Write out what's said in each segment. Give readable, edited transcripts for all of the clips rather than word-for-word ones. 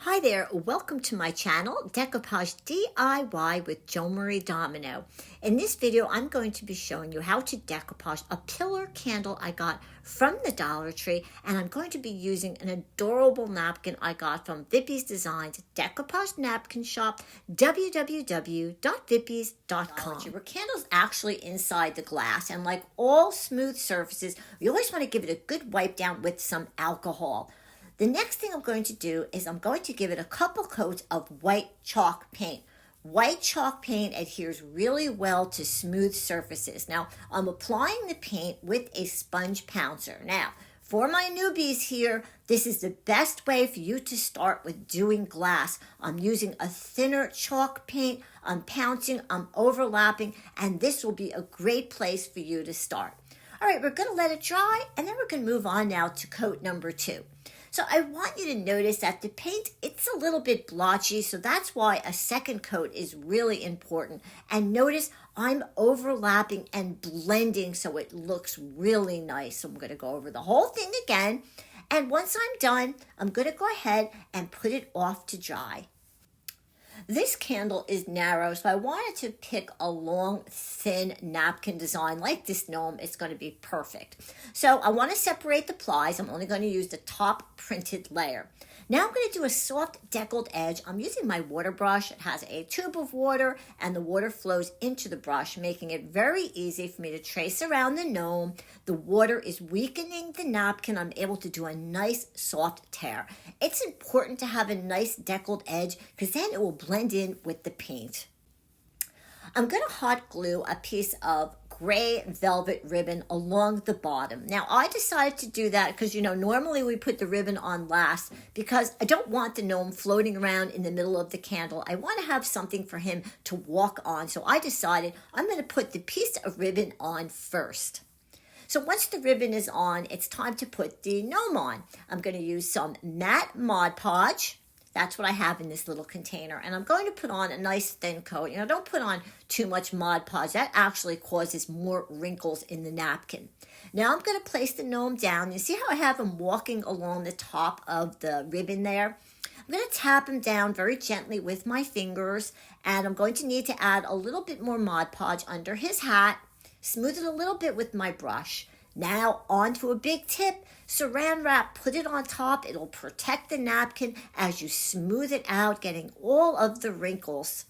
Hi there, welcome to my channel, Decoupage D.I.Y with Joan-Marie Domino. In this video, I'm going to be showing you how to decoupage a pillar candle I got from the Dollar Tree, and I'm going to be using an adorable napkin I got from Vippies Designs, Decoupage Napkin Shop, www.vippies.com. Where candles actually inside the glass, and like all smooth surfaces, we always want to give it a good wipe down with some alcohol. The next thing I'm going to do is I'm going to give it a couple coats of white chalk paint. White chalk paint adheres really well to smooth surfaces. Now, I'm applying the paint with a sponge pouncer. Now, for my newbies here, this is the best way for you to start with doing glass. I'm using a thinner chalk paint, I'm pouncing, I'm overlapping, and this will be a great place for you to start. All right, we're going to let it dry, and then we're going to move on now to coat number 2. So I want you to notice that the paint, it's a little bit blotchy, so that's why a second coat is really important. And notice I'm overlapping and blending so it looks really nice. So I'm going to go over the whole thing again. And once I'm done, I'm going to go ahead and put it off to dry. This candle is narrow, so I wanted to pick a long, thin napkin design like this gnome. It's going to be perfect. So I want to separate the plies. I'm only going to use the top printed layer. Now I'm going to do a soft deckled edge. I'm using my water brush. It has a tube of water, and the water flows into the brush, making it very easy for me to trace around the gnome. The water is weakening the napkin. I'm able to do a nice soft tear. It's important to have a nice deckled edge because then it will blend in with the paint. I'm going to hot glue a piece of gray velvet ribbon along the bottom. Now, I decided to do that because, normally we put the ribbon on last because I don't want the gnome floating around in the middle of the candle. I want to have something for him to walk on. So I decided I'm going to put the piece of ribbon on first. So once the ribbon is on, it's time to put the gnome on. I'm going to use some matte Mod Podge. That's what I have in this little container. And I'm going to put on a nice thin coat. Don't put on too much Mod Podge. That actually causes more wrinkles in the napkin. Now I'm going to place the gnome down. You see how I have him walking along the top of the ribbon there? I'm going to tap him down very gently with my fingers. And I'm going to need to add a little bit more Mod Podge under his hat. Smooth it a little bit with my brush. Now onto a big tip, saran wrap, put it on top. It'll protect the napkin as you smooth it out, getting all of the wrinkles.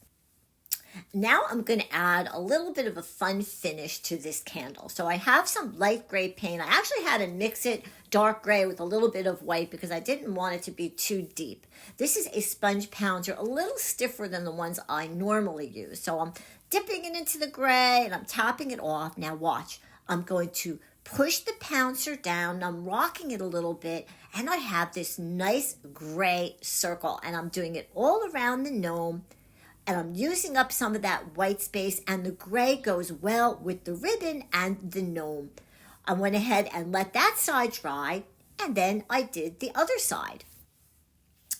Now I'm going to add a little bit of a fun finish to this candle. So I have some light gray paint. I actually had to mix it dark gray with a little bit of white because I didn't want it to be too deep. This is a sponge pouncer, a little stiffer than the ones I normally use. So I'm dipping it into the gray and I'm tapping it off. Now watch, I'm going to push the pouncer down, I'm rocking it a little bit, and I have this nice gray circle, and I'm doing it all around the gnome, and I'm using up some of that white space, and the gray goes well with the ribbon and the gnome. I went ahead and let that side dry, and then I did the other side.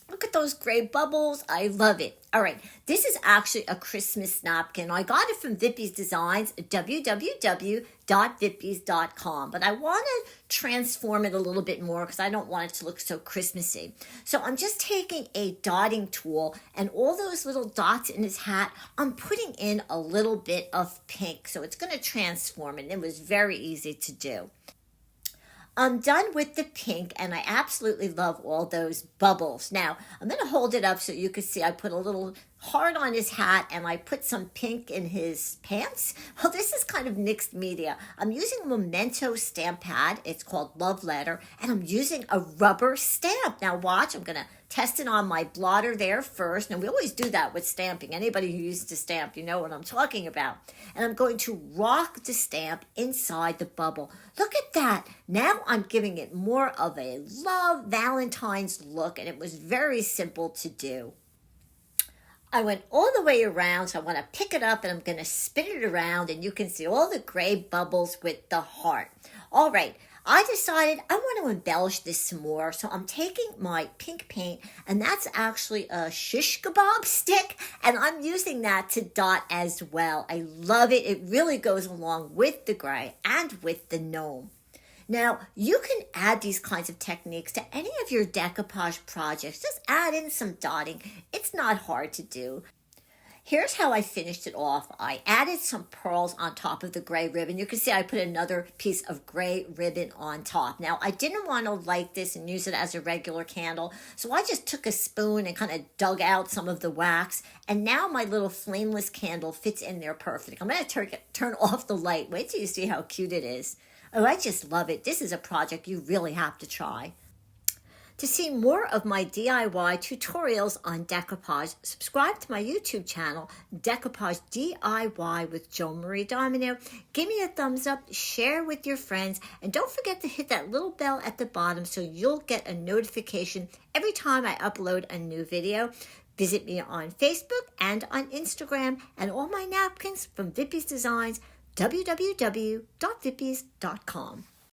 Look at those gray bubbles. I love it. All right, this is actually a Christmas napkin. I got it from Vippies Designs, www.vippies.com. But I want to transform it a little bit more because I don't want it to look so Christmassy. So I'm just taking a dotting tool, and all those little dots in his hat, I'm putting in a little bit of pink. So it's going to transform it. It was very easy to do. I'm done with the pink, and I absolutely love all those bubbles. Now, I'm going to hold it up so you can see I put a little heart on his hat, and I put some pink in his pants. Well, this is kind of mixed media. I'm using a Memento stamp pad. It's called Love Letter, and I'm using a rubber stamp. Now, watch. I'm going to test it on my blotter there first. And we always do that with stamping. Anybody who uses to stamp, you know what I'm talking about. And I'm going to rock the stamp inside the bubble. Look at that. Now I'm giving it more of a love Valentine's look, and it was very simple to do. I went all the way around, so I want to pick it up and I'm going to spin it around, and you can see all the gray bubbles with the heart. All right, I decided I want to embellish this some more, so I'm taking my pink paint, and that's actually a shish kebab stick, and I'm using that to dot as well. I love it. It really goes along with the gray and with the gnome. Now, you can add these kinds of techniques to any of your decoupage projects. Just add in some dotting. It's not hard to do. Here's how I finished it off. I added some pearls on top of the gray ribbon. You can see I put another piece of gray ribbon on top. Now, I didn't want to light this and use it as a regular candle, so I just took a spoon and kind of dug out some of the wax, and now my little flameless candle fits in there perfect. I'm going to turn off the light. Wait till you see how cute it is. Oh, I just love it. This is a project you really have to try. To see more of my DIY tutorials on decoupage, subscribe to my YouTube channel, Decoupage DIY with Joan-Marie Domino. Give me a thumbs up, share with your friends, and don't forget to hit that little bell at the bottom so you'll get a notification every time I upload a new video. Visit me on Facebook and on Instagram, and all my napkins from Vippies Designs, www.vippies.com.